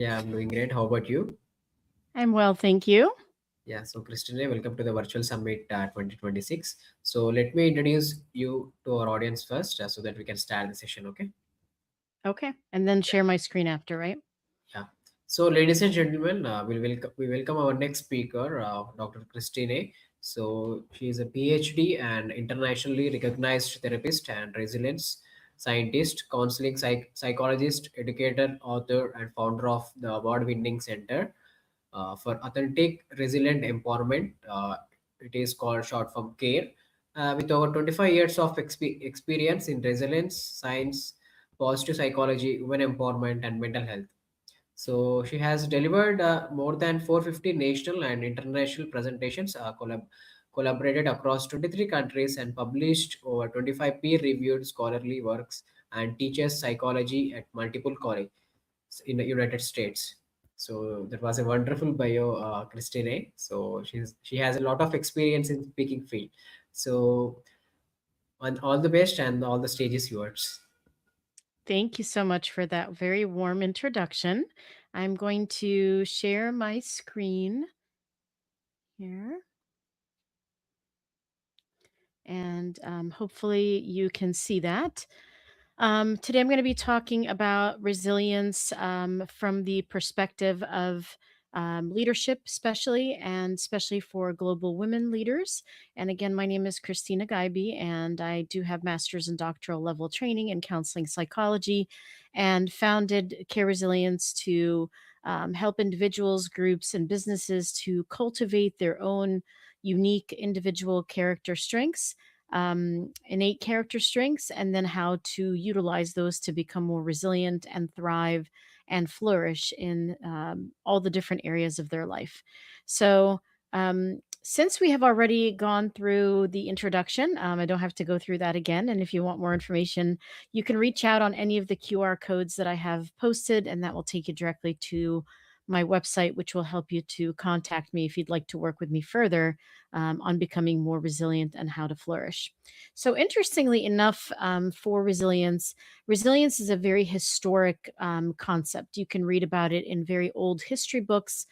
Yeah, I'm doing great. How about you? I'm well, thank you. Yeah, so Christine, welcome to the Virtual Summit 2026. So let me introduce you to our audience first so that we can start the session, okay? Okay. And then share my screen after, right? Yeah. So, ladies and gentlemen, we welcome our next speaker, Dr. Christine. So, she is a PhD and internationally recognized therapist and resilience scientist, counseling psychologist, educator, author, and founder of the award-winning Center for Authentic Resilient Empowerment. It is called short form CARE. With over 25 years of experience in resilience science, positive psychology, women empowerment, and mental health. So she has delivered more than 450 national and international presentations, collaborated across 23 countries, and published over 25 peer-reviewed scholarly works, and teaches psychology at multiple colleges in the United States. So that was a wonderful bio, Christine. So she has a lot of experience in speaking field. So and all the best, and all the stage is yours. Thank you so much for that very warm introduction. I'm going to share my screen here, and hopefully you can see that. Today, I'm going to be talking about resilience from the perspective of leadership, especially for global women leaders. And again, my name is Christina Guybe, and I do have master's and doctoral level training in counseling psychology, and founded Care Resilience to help individuals, groups, and businesses to cultivate their own unique individual character strengths, innate character strengths, and then how to utilize those to become more resilient and thrive and flourish in all the different areas of their life. So, since we have already gone through the introduction, I don't have to go through that again. And if you want more information, you can reach out on any of the QR codes that I have posted, and that will take you directly to my website, which will help you to contact me if you'd like to work with me further on becoming more resilient and how to flourish. So, interestingly enough, for resilience, resilience is a very historic concept. You can read about it in very old history books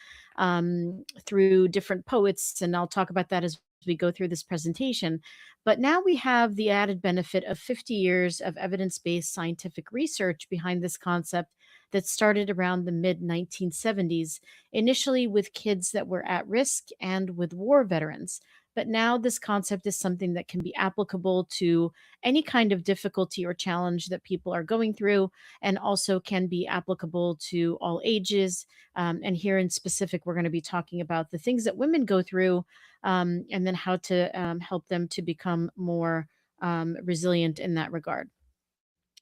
through different poets, and I'll talk about that as we go through this presentation. But now we have the added benefit of 50 years of evidence based scientific research behind this concept that started around the mid 1970s, initially with kids that were at risk and with war veterans. But now this concept is something that can be applicable to any kind of difficulty or challenge that people are going through, and also can be applicable to all ages. And here in specific, we're going to be talking about the things that women go through, and then how to help them to become more resilient in that regard.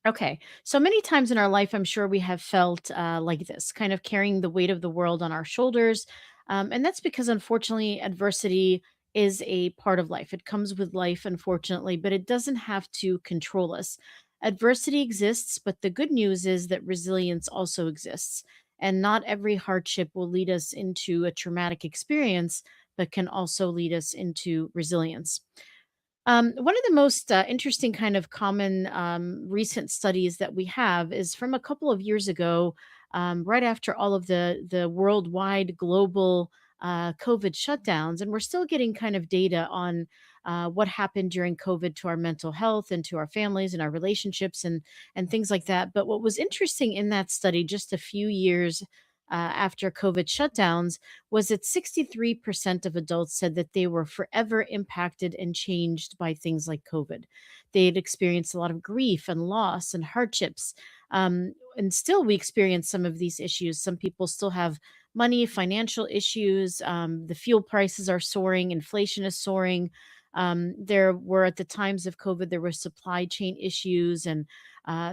Okay. So many times in our life, I'm sure we have felt like this, kind of carrying the weight of the world on our shoulders. And that's because, unfortunately, adversity is a part of life. It comes with life, unfortunately, but it doesn't have to control us. Adversity exists, but the good news is that resilience also exists. And not every hardship will lead us into a traumatic experience, but can also lead us into resilience. One of the most interesting kind of common recent studies that we have is from a couple of years ago, right after all of the worldwide global COVID shutdowns, and we're still getting kind of data on what happened during COVID to our mental health and to our families and our relationships and things like that. But what was interesting in that study, just a few years after COVID shutdowns, was that 63% of adults said that they were forever impacted and changed by things like COVID. They had experienced a lot of grief and loss and hardships. And still, we experience some of these issues. Some people still have money, financial issues. The fuel prices are soaring, inflation is soaring. There were, at the times of COVID, there were supply chain issues, and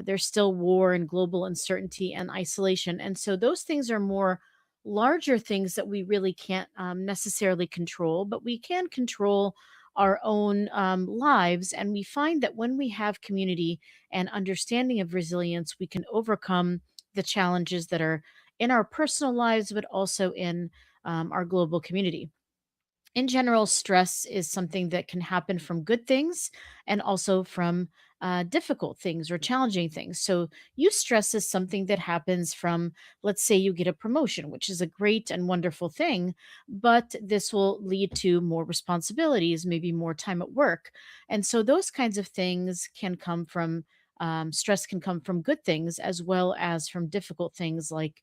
there's still war and global uncertainty and isolation. And so, those things are more larger things that we really can't necessarily control, but we can control our own lives. And we find that when we have community and understanding of resilience, we can overcome the challenges that are in our personal lives, but also in our global community. In general, stress is something that can happen from good things and also from difficult things or challenging things. So, stress is something that happens from, let's say, you get a promotion, which is a great and wonderful thing, but this will lead to more responsibilities, maybe more time at work. And so, those kinds of things can come from stress, can come from good things as well as from difficult things like,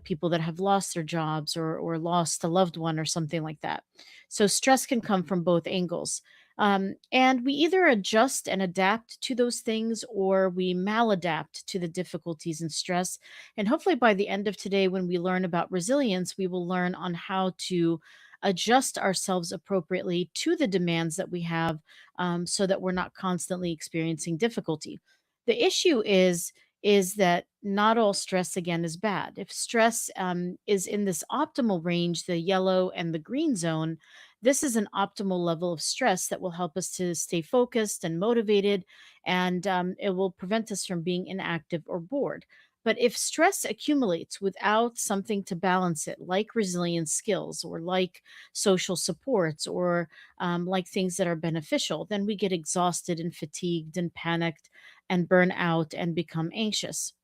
people that have lost their jobs or lost a loved one or something like that. So stress can come from both angles. And we either adjust and adapt to those things or we maladapt to the difficulties and stress. And hopefully, by the end of today, when we learn about resilience, we will learn on how to adjust ourselves appropriately to the demands that we have, so that we're not constantly experiencing difficulty. The issue is that not all stress again is bad. If stress is in this optimal range, the yellow and the green zone, this is an optimal level of stress that will help us to stay focused and motivated, and it will prevent us from being inactive or bored. But if stress accumulates without something to balance it, like resilience skills or like social supports or like things that are beneficial, then we get exhausted and fatigued and panicked and burn out and become anxious.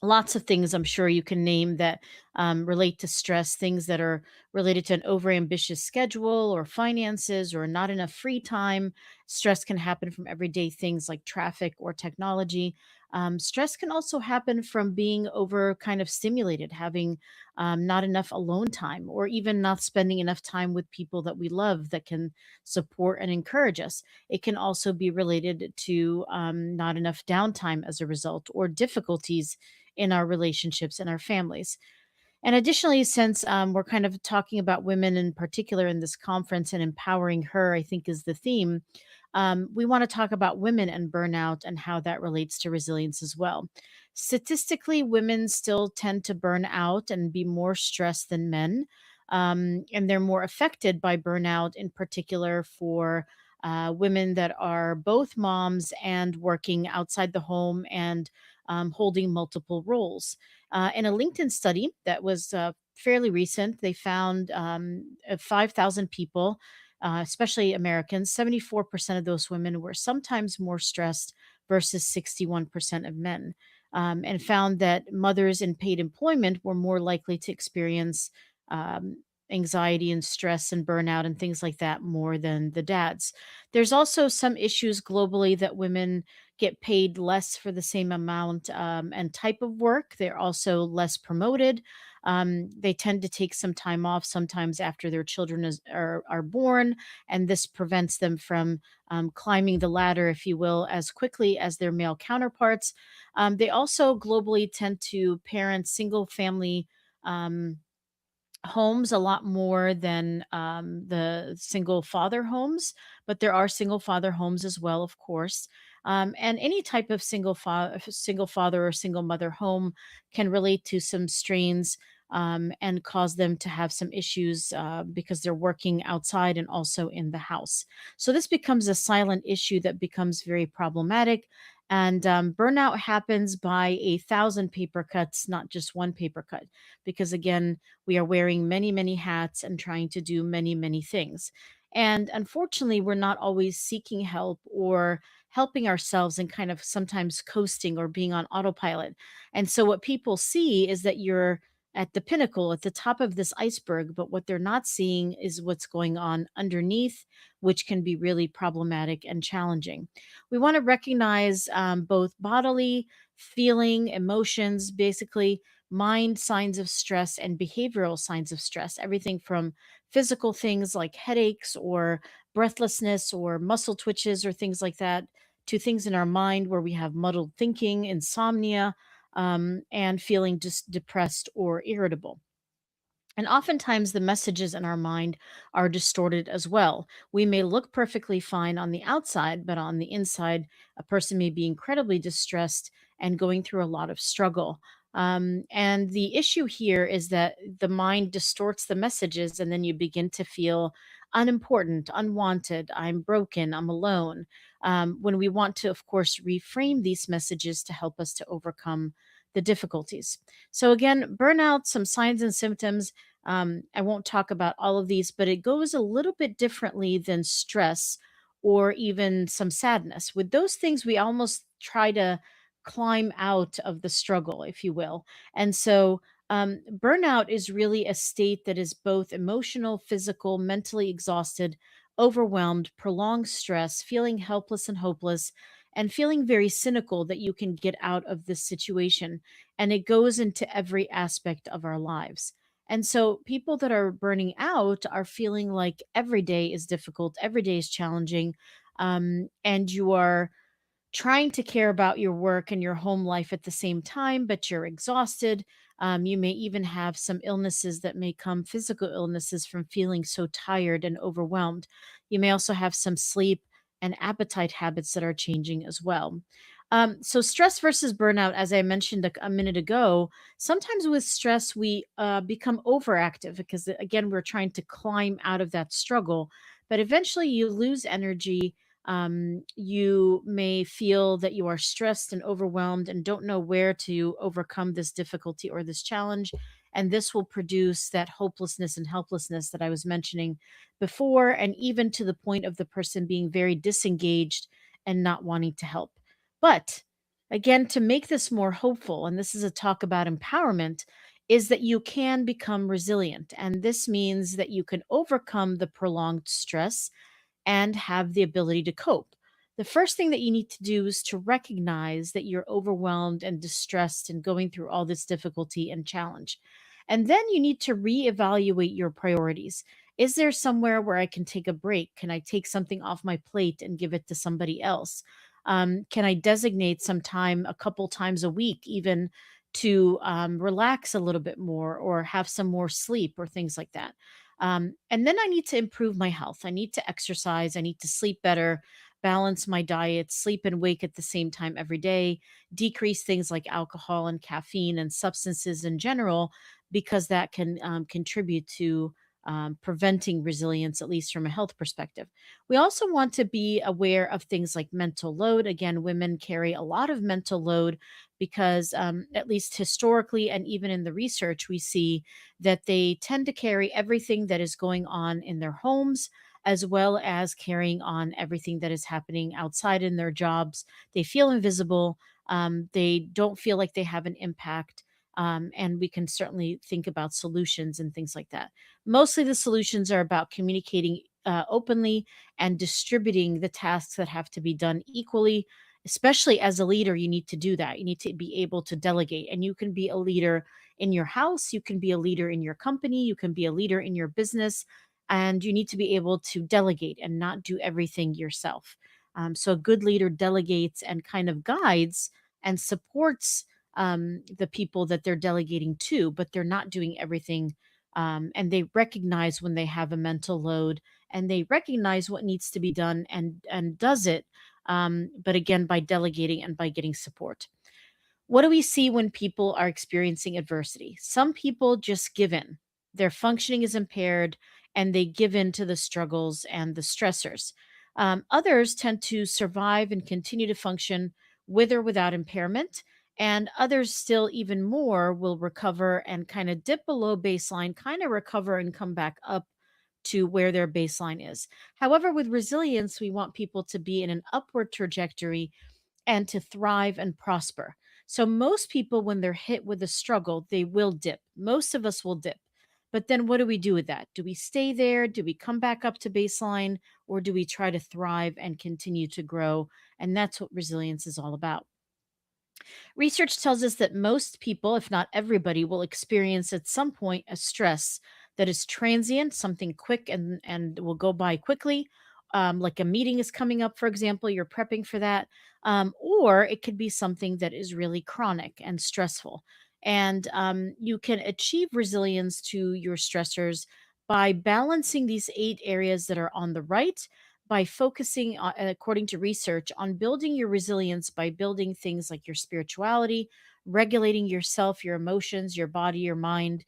Lots of things I'm sure you can name that relate to stress, things that are related to an overambitious schedule or finances or not enough free time. Stress can happen from everyday things like traffic or technology. Stress can also happen from being over kind of stimulated, having not enough alone time, or even not spending enough time with people that we love that can support and encourage us. It can also be related to not enough downtime as a result, or difficulties in our relationships and our families. And additionally, since we're kind of talking about women in particular in this conference and empowering her, I think is the theme, we want to talk about women and burnout and how that relates to resilience as well. Statistically, women still tend to burn out and be more stressed than men. And they're more affected by burnout, in particular for women that are both moms and working outside the home and holding multiple roles. In a LinkedIn study that was fairly recent, they found 5,000 people, especially Americans. 74% of those women were sometimes more stressed versus 61% of men, and found that mothers in paid employment were more likely to experience anxiety and stress and burnout and things like that more than the dads. There's also some issues globally that women get paid less for the same amount and type of work. They're also less promoted. They tend to take some time off sometimes after their children are born, and this prevents them from climbing the ladder, if you will, as quickly as their male counterparts. They also globally tend to parent single family homes a lot more than the single father homes, but there are single father homes as well, of course. And any type of single father or single mother home can relate to some strains and cause them to have some issues because they're working outside and also in the house. So this becomes a silent issue that becomes very problematic. And burnout happens by 1,000 paper cuts, not just one paper cut, because again, we are wearing many, many hats and trying to do many, many things. And unfortunately, we're not always seeking help or helping ourselves and kind of sometimes coasting or being on autopilot. And so, what people see is that you're at the pinnacle, at the top of this iceberg, but what they're not seeing is what's going on underneath, which can be really problematic and challenging. We want to recognize both bodily, feeling, emotions, basically mind signs of stress and behavioral signs of stress, everything from physical things like headaches or breathlessness or muscle twitches or things like that, to things in our mind where we have muddled thinking, insomnia, and feeling just depressed or irritable. And oftentimes, the messages in our mind are distorted as well. We may look perfectly fine on the outside, but on the inside, a person may be incredibly distressed and going through a lot of struggle. And the issue here is that the mind distorts the messages, and then you begin to feel unimportant, unwanted, I'm broken, I'm alone. When we want to, of course, reframe these messages to help us to overcome the difficulties. So, again, burnout, some signs and symptoms. I won't talk about all of these, but it goes a little bit differently than stress or even some sadness. With those things, we almost try to climb out of the struggle, if you will. And so, burnout is really a state that is both emotional, physical, mentally exhausted, overwhelmed, prolonged stress, feeling helpless and hopeless, and feeling very cynical that you can get out of this situation. And it goes into every aspect of our lives. And so people that are burning out are feeling like every day is difficult, every day is challenging, and you are trying to care about your work and your home life at the same time, but you're exhausted. You may even have some illnesses that may come, physical illnesses, from feeling so tired and overwhelmed. You may also have some sleep and appetite habits that are changing as well. So, stress versus burnout, as I mentioned a minute ago, sometimes with stress, we become overactive because, again, we're trying to climb out of that struggle. But eventually, you lose energy. You may feel that you are stressed and overwhelmed and don't know where to overcome this difficulty or this challenge. And this will produce that hopelessness and helplessness that I was mentioning before, and even to the point of the person being very disengaged and not wanting to help. But again, to make this more hopeful, and this is a talk about empowerment, is that you can become resilient. And this means that you can overcome the prolonged stress and have the ability to cope. The first thing that you need to do is to recognize that you're overwhelmed and distressed and going through all this difficulty and challenge. And then you need to reevaluate your priorities. Is there somewhere where I can take a break? Can I take something off my plate and give it to somebody else? Can I designate some time, a couple times a week, even to relax a little bit more or have some more sleep or things like that? And then I need to improve my health. I need to exercise. I need to sleep better, balance my diet, sleep and wake at the same time every day, decrease things like alcohol and caffeine and substances in general, because that can contribute to preventing resilience, at least from a health perspective. We also want to be aware of things like mental load. Again, women carry a lot of mental load because, at least historically, and even in the research, we see that they tend to carry everything that is going on in their homes, as well as carrying on everything that is happening outside in their jobs. They feel invisible. They don't feel like they have an impact. And we can certainly think about solutions and things like that. Mostly the solutions are about communicating openly and distributing the tasks that have to be done equally. Especially as a leader, you need to do that. You need to be able to delegate, and you can be a leader in your house, you can be a leader in your company, you can be a leader in your business, and you need to be able to delegate and not do everything yourself. So, a good leader delegates and kind of guides and supports the people that they're delegating to, but they're not doing everything. And they recognize when they have a mental load, and they recognize what needs to be done and does it. But again, by delegating and by getting support. What do we see when people are experiencing adversity? Some people just give in. Their functioning is impaired and they give in to the struggles and the stressors. Others tend to survive and continue to function with or without impairment. And others, still even more, will recover and kind of dip below baseline, kind of recover and come back up to where their baseline is. However, with resilience, we want people to be in an upward trajectory and to thrive and prosper. So, most people, when they're hit with a struggle, they will dip. Most of us will dip. But then what do we do with that? Do we stay there? Do we come back up to baseline? Or do we try to thrive and continue to grow? And that's what resilience is all about. Research tells us that most people, if not everybody, will experience at some point a stress that is transient, something quick and will go by quickly. Like a meeting is coming up, for example, you're prepping for that. Or it could be something that is really chronic and stressful. And you can achieve resilience to your stressors by balancing these 8 areas that are on the right, by focusing, according to research, on building your resilience by building things like your spirituality, regulating yourself, your emotions, your body, your mind,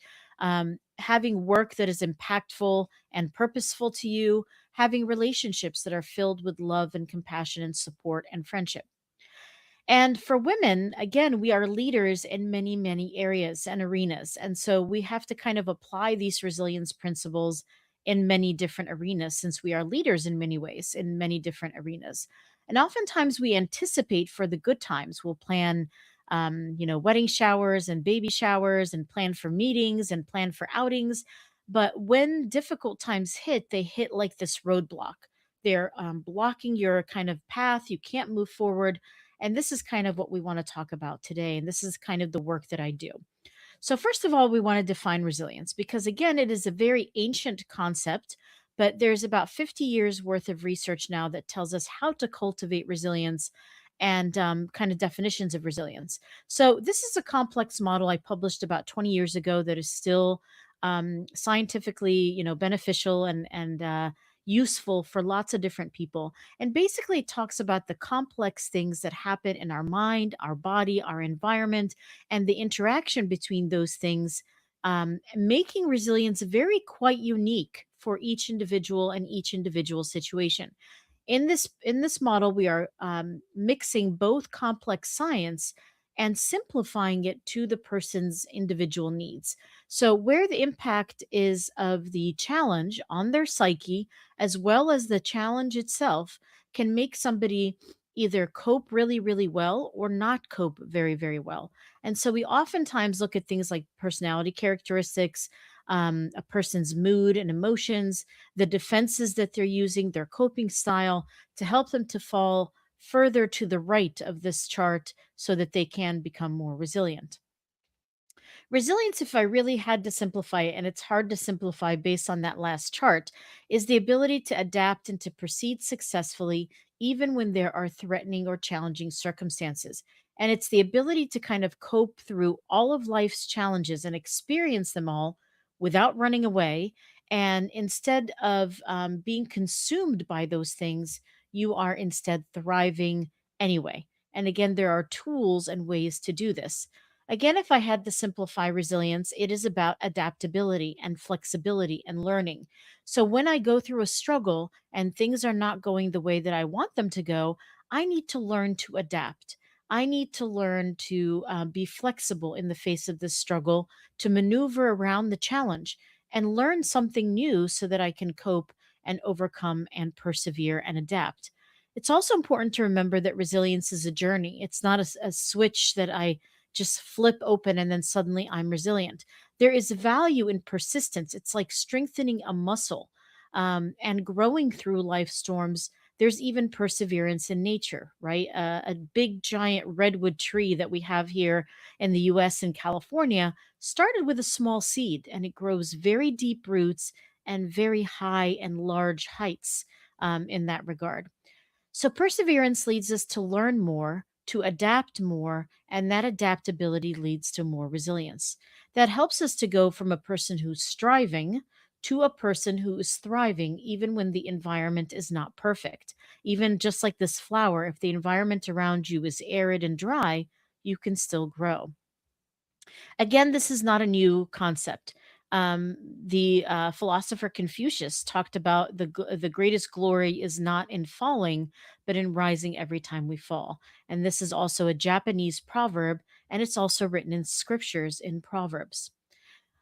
having work that is impactful and purposeful to you, having relationships that are filled with love and compassion and support and friendship. And for women, again, we are leaders in many, many areas and arenas. And so we have to kind of apply these resilience principles in many different arenas since we are leaders in many ways, in many different arenas. And oftentimes we anticipate for the good times. We'll plan, wedding showers and baby showers and plan for meetings and plan for outings. But when difficult times hit, they hit like this roadblock. They're blocking your kind of path. You can't move forward, and this is kind of what we want to talk about today. And this is kind of the work that I do. So, first of all, we want to define resilience because, again, it is a very ancient concept, but there's about 50 years worth of research now that tells us how to cultivate resilience and kind of definitions of resilience. So, this is a complex model I published about 20 years ago that is still scientifically, beneficial and useful for lots of different people. And basically, it talks about the complex things that happen in our mind, our body, our environment, and the interaction between those things, making resilience very quite unique for each individual and each individual situation. In this model, we are mixing both complex science and simplifying it to the person's individual needs. So where the impact is of the challenge on their psyche as well as the challenge itself can make somebody either cope really really well or not cope very very well. And so we oftentimes look at things like personality characteristics, a person's mood and emotions, the defenses that they're using, their coping style, to help them to fall further to the right of this chart so that they can become more resilient. Resilience, if I really had to simplify it, and it's hard to simplify based on that last chart, is the ability to adapt and to proceed successfully even when there are threatening or challenging circumstances. And it's the ability to kind of cope through all of life's challenges and experience them all without running away. And instead of being consumed by those things, you are instead thriving anyway. And again, there are tools and ways to do this. Again, if I had to simplify resilience, it is about adaptability and flexibility and learning. So when I go through a struggle and things are not going the way that I want them to go, I need to learn to adapt. I need to learn to be flexible in the face of this struggle, to maneuver around the challenge and learn something new so that I can cope and overcome and persevere and adapt. It's also important to remember that resilience is a journey. It's not a switch that I just flip open and then suddenly I'm resilient. There is value in persistence. It's like strengthening a muscle and growing through life storms. There's even perseverance in nature, right? A big giant redwood tree that we have here in the US and California started with a small seed and it grows very deep roots and very high and large heights in that regard. So, perseverance leads us to learn more, to adapt more, and that adaptability leads to more resilience. That helps us to go from a person who's striving to a person who is thriving, even when the environment is not perfect. Even just like this flower, if the environment around you is arid and dry, you can still grow. Again, this is not a new concept. The philosopher Confucius talked about the greatest glory is not in falling, but in rising every time we fall. And this is also a Japanese proverb, and it's also written in scriptures in Proverbs.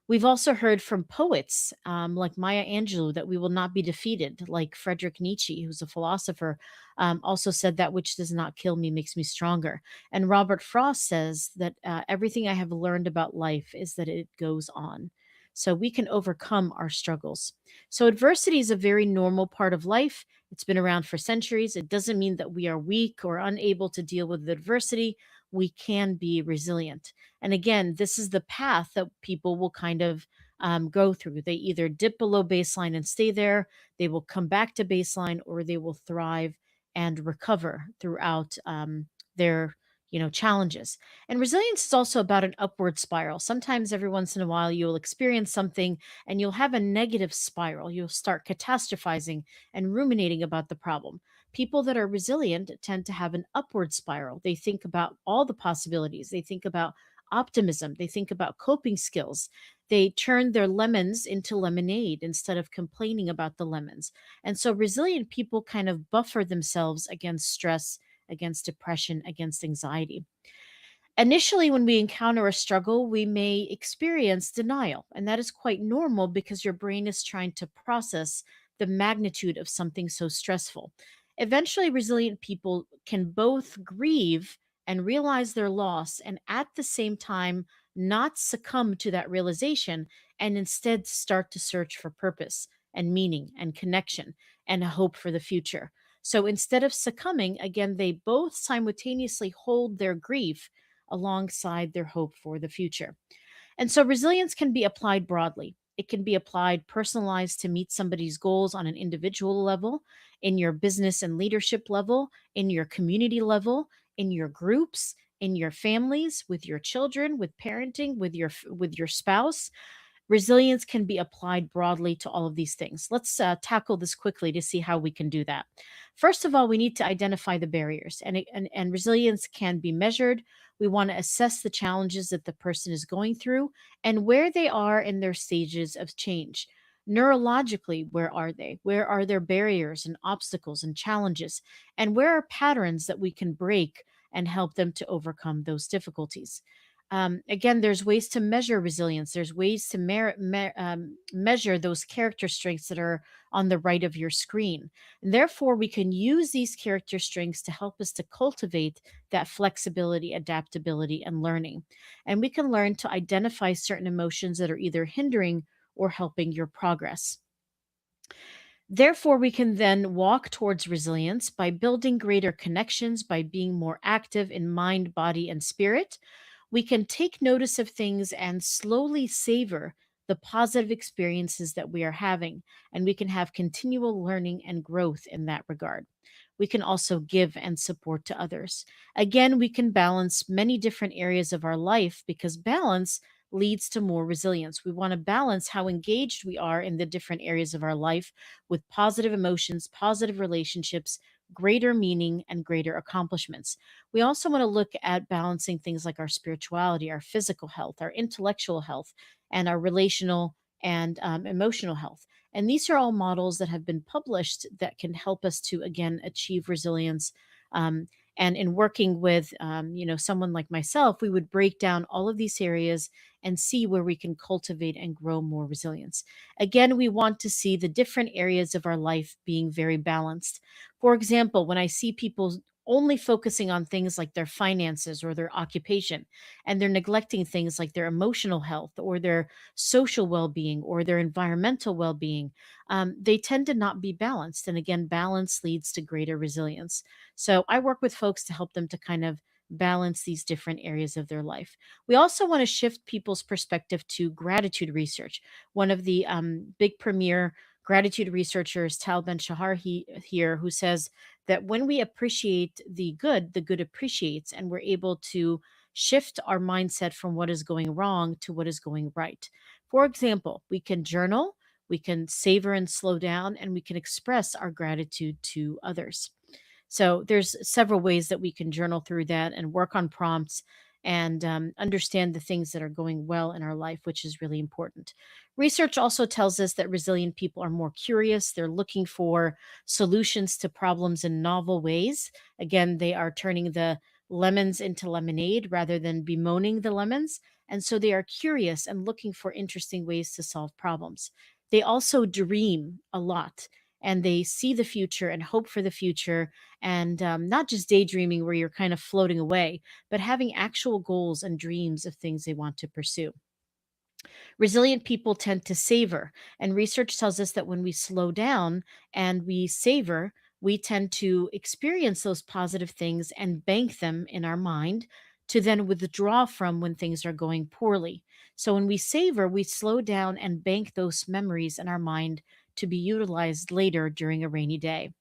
We've also heard from poets like Maya Angelou that we will not be defeated, like Friedrich Nietzsche, who's a philosopher, also said that which does not kill me makes me stronger. And Robert Frost says that everything I have learned about life is that it goes on. So we can overcome our struggles. So adversity is a very normal part of life. It's been around for centuries. It doesn't mean that we are weak or unable to deal with adversity. We can be resilient. And again, this is the path that people will kind of go through. They either dip below baseline and stay there, they will come back to baseline, or they will thrive and recover throughout their challenges. And resilience is also about an upward spiral. Sometimes every once in a while you'll experience something and you'll have a negative spiral. You'll start catastrophizing and ruminating about the problem. People that are resilient tend to have an upward spiral. They think about all the possibilities. They think about optimism. They think about coping skills. They turn their lemons into lemonade instead of complaining about the lemons. And so resilient people kind of buffer themselves against stress against depression, against anxiety. Initially, when we encounter a struggle, we may experience denial, and that is quite normal because your brain is trying to process the magnitude of something so stressful. Eventually, resilient people can both grieve and realize their loss, and at the same time, not succumb to that realization and instead start to search for purpose and meaning and connection and a hope for the future. So instead of succumbing, again, they both simultaneously hold their grief alongside their hope for the future. And so resilience can be applied broadly. It can be applied personalized to meet somebody's goals on an individual level, in your business and leadership level, in your community level, in your groups, in your families, with your children, with parenting, with your spouse. Resilience can be applied broadly to all of these things. Let's tackle this quickly to see how we can do that. First of all, we need to identify the barriers, and resilience can be measured. We want to assess the challenges that the person is going through and where they are in their stages of change. Neurologically, where are they? Where are their barriers and obstacles and challenges? And where are patterns that we can break and help them to overcome those difficulties? Again, there's ways to measure resilience. There's ways to measure those character strengths that are on the right of your screen. And therefore, we can use these character strengths to help us to cultivate that flexibility, adaptability, and learning. And we can learn to identify certain emotions that are either hindering or helping your progress. Therefore, we can then walk towards resilience by building greater connections, by being more active in mind, body, and spirit. We can take notice of things and slowly savor the positive experiences that we are having, and we can have continual learning and growth in that regard. We can also give and support to others. Again, we can balance many different areas of our life because balance leads to more resilience. We want to balance how engaged we are in the different areas of our life with positive emotions, positive relationships, greater meaning, and greater accomplishments. We also want to look at balancing things like our spirituality, our physical health, our intellectual health, and our relational and emotional health. And these are all models that have been published that can help us to, again, achieve resilience. Um, and in working with, someone like myself, we would break down all of these areas and see where we can cultivate and grow more resilience. Again, we want to see the different areas of our life being very balanced. For example, when I see people only focusing on things like their finances or their occupation, and they're neglecting things like their emotional health or their social well being or their environmental well being, they tend to not be balanced. And again, balance leads to greater resilience. So I work with folks to help them to kind of balance these different areas of their life. We also want to shift people's perspective to gratitude research. One of the big premier gratitude researchers, Tal Ben Shahar, here, who says that when we appreciate the good appreciates, and we're able to shift our mindset from what is going wrong to what is going right. For example, we can journal, we can savor and slow down, and we can express our gratitude to others. So there's several ways that we can journal through that and work on prompts and understand the things that are going well in our life, which is really important. Research also tells us that resilient people are more curious. They're looking for solutions to problems in novel ways. Again, they are turning the lemons into lemonade rather than bemoaning the lemons. And so they are curious and looking for interesting ways to solve problems. They also dream a lot, and they see the future and hope for the future, and not just daydreaming where you're kind of floating away, but having actual goals and dreams of things they want to pursue. Resilient people tend to savor, and research tells us that when we slow down and we savor, we tend to experience those positive things and bank them in our mind to then withdraw from when things are going poorly. So when we savor, we slow down and bank those memories in our mind to be utilized later during a rainy day.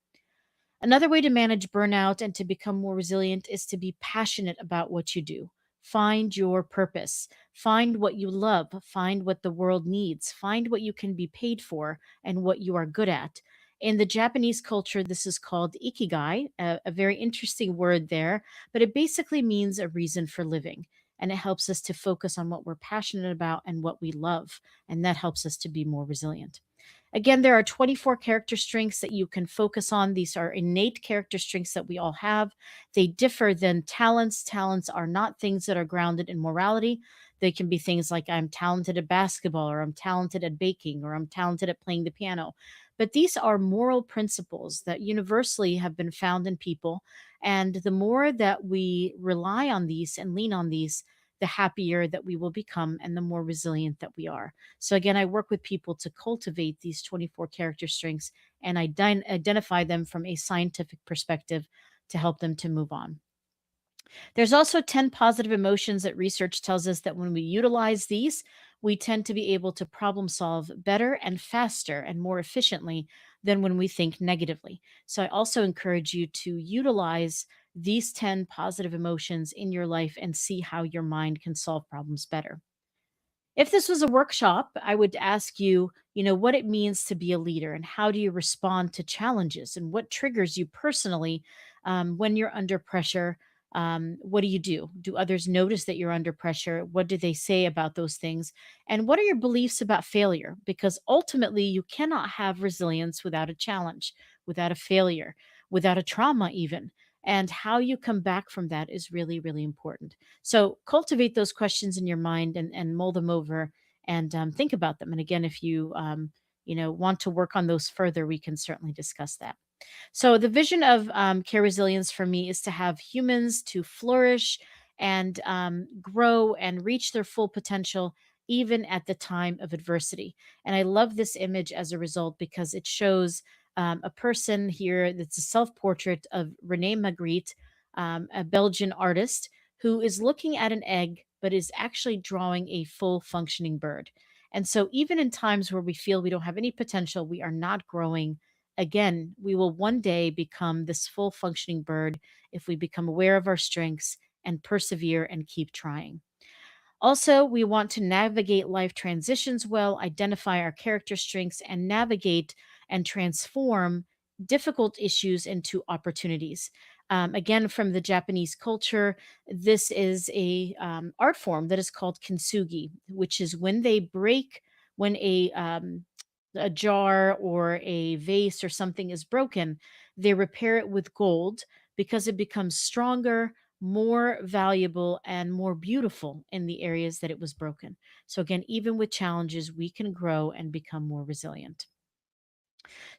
Another way to manage burnout and to become more resilient is to be passionate about what you do. Find your purpose. Find what you love. Find what the world needs. Find what you can be paid for and what you are good at. In the Japanese culture, this is called ikigai, a very interesting word there, but it basically means a reason for living. And it helps us to focus on what we're passionate about and what we love. And that helps us to be more resilient. Again, there are 24 character strengths that you can focus on. These are innate character strengths that we all have. They differ than talents. Talents are not things that are grounded in morality. They can be things like I'm talented at basketball, or I'm talented at baking, or I'm talented at playing the piano. But these are moral principles that universally have been found in people. And the more that we rely on these and lean on these, the happier that we will become and the more resilient that we are. So again, I work with people to cultivate these 24 character strengths and identify them from a scientific perspective to help them to move on. There's also 10 positive emotions that research tells us that when we utilize these, we tend to be able to problem solve better and faster and more efficiently than when we think negatively. So I also encourage you to utilize these 10 positive emotions in your life and see how your mind can solve problems better. If this was a workshop, I would ask you, what it means to be a leader and how do you respond to challenges and what triggers you personally when you're under pressure. What do you do? Do others notice that you're under pressure? What do they say about those things? And what are your beliefs about failure? Because ultimately, you cannot have resilience without a challenge, without a failure, without a trauma, even. And how you come back from that is really, really important. So cultivate those questions in your mind and mull them over and think about them. And again, if you want to work on those further, we can certainly discuss that. So the vision of care resilience for me is to have humans to flourish and grow and reach their full potential even at the time of adversity. And I love this image as a result because it shows a person here that's a self-portrait of Rene Magritte, a Belgian artist who is looking at an egg but is actually drawing a full functioning bird. And so even in times where we feel we don't have any potential, we are not growing. Again, we will one day become this full functioning bird if we become aware of our strengths and persevere and keep trying. Also, we want to navigate life transitions well, identify our character strengths, and navigate and transform difficult issues into opportunities. Again, from the Japanese culture, this is a art form that is called kintsugi, which is when they break, when a jar or a vase or something is broken, they repair it with gold because it becomes stronger, more valuable, and more beautiful in the areas that it was broken. So, again, even with challenges, we can grow and become more resilient.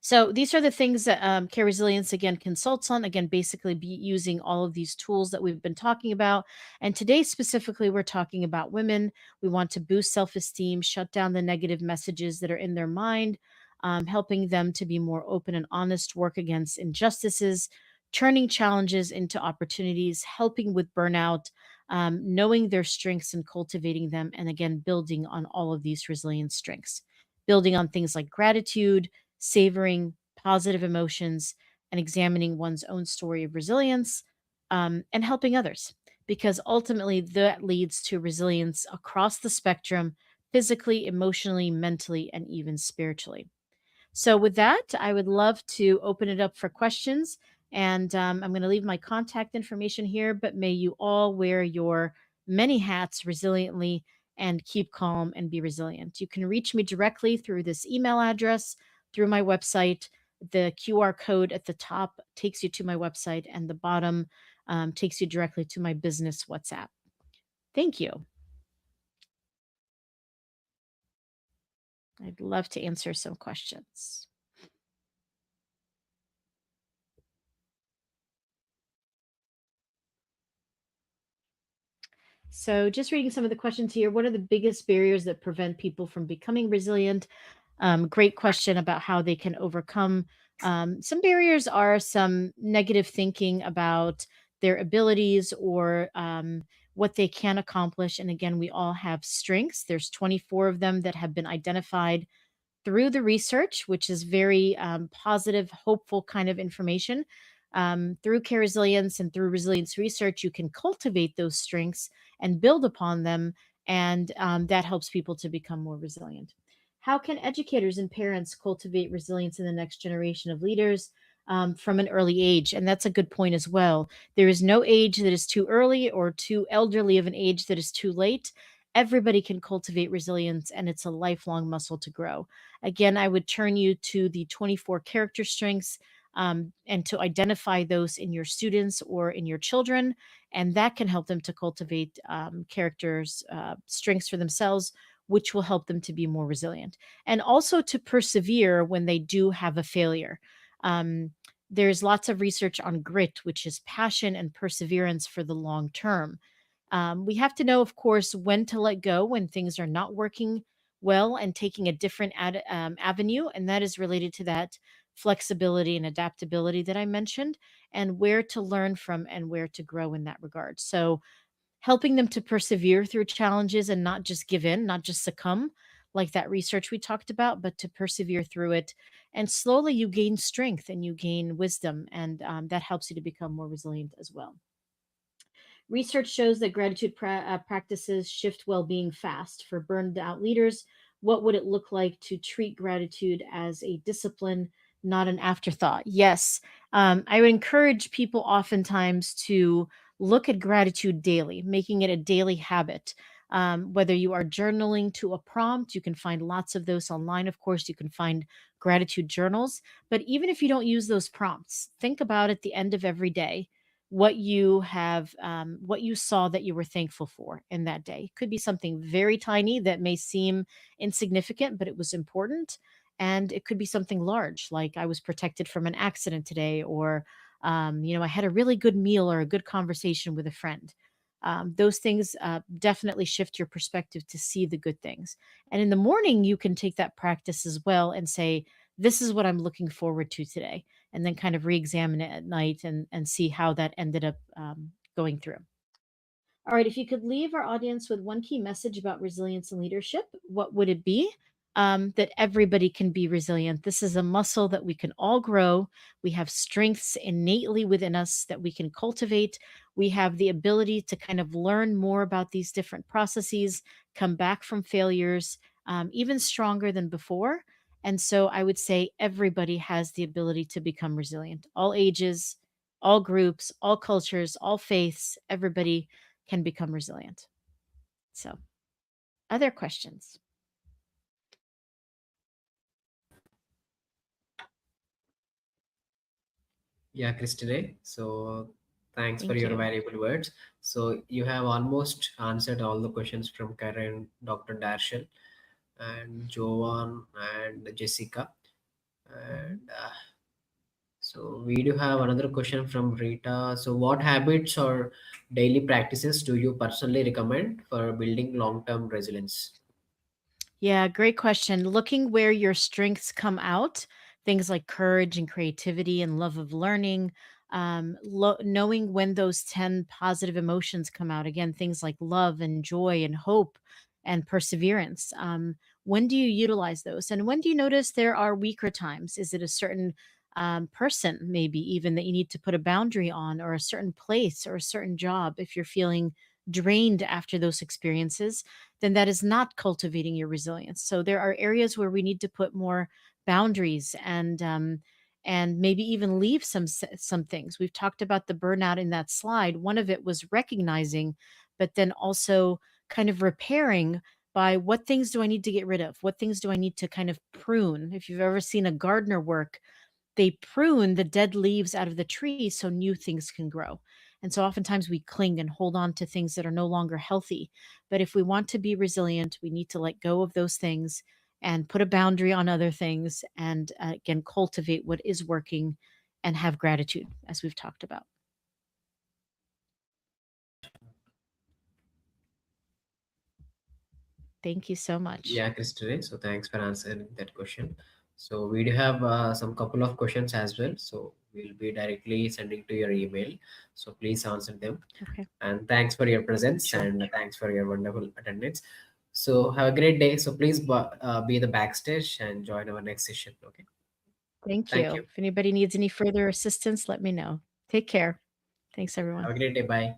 So these are the things that Care Resilience again consults on. Again, basically be using all of these tools that we've been talking about. And today specifically, we're talking about women. We want to boost self-esteem, shut down the negative messages that are in their mind, helping them to be more open and honest, work against injustices, turning challenges into opportunities, helping with burnout, knowing their strengths and cultivating them, and again, building on all of these resilient strengths, building on things like gratitude, savoring positive emotions, and examining one's own story of resilience, and helping others. Because ultimately, that leads to resilience across the spectrum physically, emotionally, mentally, and even spiritually. So, with that, I would love to open it up for questions. And I'm going to leave my contact information here, but may you all wear your many hats resiliently and keep calm and be resilient. You can reach me directly through this email address, through my website. The QR code at the top takes you to my website, and the bottom takes you directly to my business WhatsApp. Thank you. I'd love to answer some questions. So, just reading some of the questions here. What are the biggest barriers that prevent people from becoming resilient? Great question about how they can overcome. Some barriers are some negative thinking about their abilities or what they can accomplish. And again, we all have strengths. There's 24 of them that have been identified through the research, which is very positive, hopeful kind of information. Through care resilience and through resilience research, you can cultivate those strengths and build upon them, and that helps people to become more resilient. How can educators and parents cultivate resilience in the next generation of leaders from an early age? And that's a good point as well. There is no age that is too early or too elderly of an age that is too late. Everybody can cultivate resilience, and it's a lifelong muscle to grow. Again, I would turn you to the 24 character strengths, and to identify those in your students or in your children. And that can help them to cultivate characters, strengths for themselves, which will help them to be more resilient and also to persevere when they do have a failure. Um, there's lots of research on grit, which is passion and perseverance for the long term. We have to know, of course, when to let go when things are not working well and taking a different avenue. And that is related to that flexibility and adaptability that I mentioned, and where to learn from and where to grow in that regard. So, helping them to persevere through challenges and not just give in, not just succumb like that research we talked about, but to persevere through it. And slowly you gain strength and you gain wisdom, and that helps you to become more resilient as well. Research shows that gratitude practices shift well being fast. For burned out leaders, what would it look like to treat gratitude as a discipline, not an afterthought? Yes, I would encourage people oftentimes to look at gratitude daily, making it a daily habit. Whether you are journaling to a prompt, you can find lots of those online. Of course, you can find gratitude journals. But even if you don't use those prompts, think about at the end of every day what you have, what you saw that you were thankful for in that day. It could be something very tiny that may seem insignificant, but it was important. And it could be something large, like I was protected from an accident today, or I had a really good meal or a good conversation with a friend. Those things definitely shift your perspective to see the good things. And in the morning, you can take that practice as well and say, "This is what I'm looking forward to today," and then kind of re-examine it at night and see how that ended up going through. All right, if you could leave our audience with one key message about resilience and leadership, what would it be? That everybody can be resilient. This is a muscle that we can all grow. We have strengths innately within us that we can cultivate. We have the ability to kind of learn more about these different processes, come back from failures, even stronger than before. And so I would say everybody has the ability to become resilient. All ages, all groups, all cultures, all faiths, everybody can become resilient. So, other questions? Yeah, Christine. So thanks for Thank your you. valuable words. So you have almost answered all the questions from Karen, Dr. Darshall, and Joan and Jessica. Mhm. And so we do have another question from Rita. So what habits or daily practices do you personally recommend for building long-term resilience? Yeah, great question. Looking where your strengths come out, things like courage and creativity and love of learning, knowing when those 10 positive emotions come out. Again, things like love and joy and hope and perseverance. When do you utilize those? And when do you notice there are weaker times? Is it a certain person, maybe even that you need to put a boundary on, or a certain place or a certain job if you're feeling drained after those experiences? Then that is not cultivating your resilience. So there are areas where we need to put more boundaries, and maybe even leave some things. We've talked about the burnout in that slide. One of it was recognizing, but then also kind of repairing by what things do I need to get rid of? What things do I need to kind of prune? If you've ever seen a gardener work, they prune the dead leaves out of the tree so new things can grow. And so oftentimes we cling and hold on to things that are no longer healthy. But if we want to be resilient, we need to let go of those things and put a boundary on other things, and again, cultivate what is working and have gratitude, as we've talked about. Thank you so much. Yeah, Christine. So thanks for answering that question. So we do have some couple of questions as well. So we'll be directly sending to your email. So please answer them. Okay, And thanks for your presence sure. and thanks for your wonderful attendance. So have a great day. So please be the backstage and join our next session. Okay. Thank Thank you. you. If anybody needs any further assistance, let me know. Take care. Thanks, everyone. Have a great day. Bye.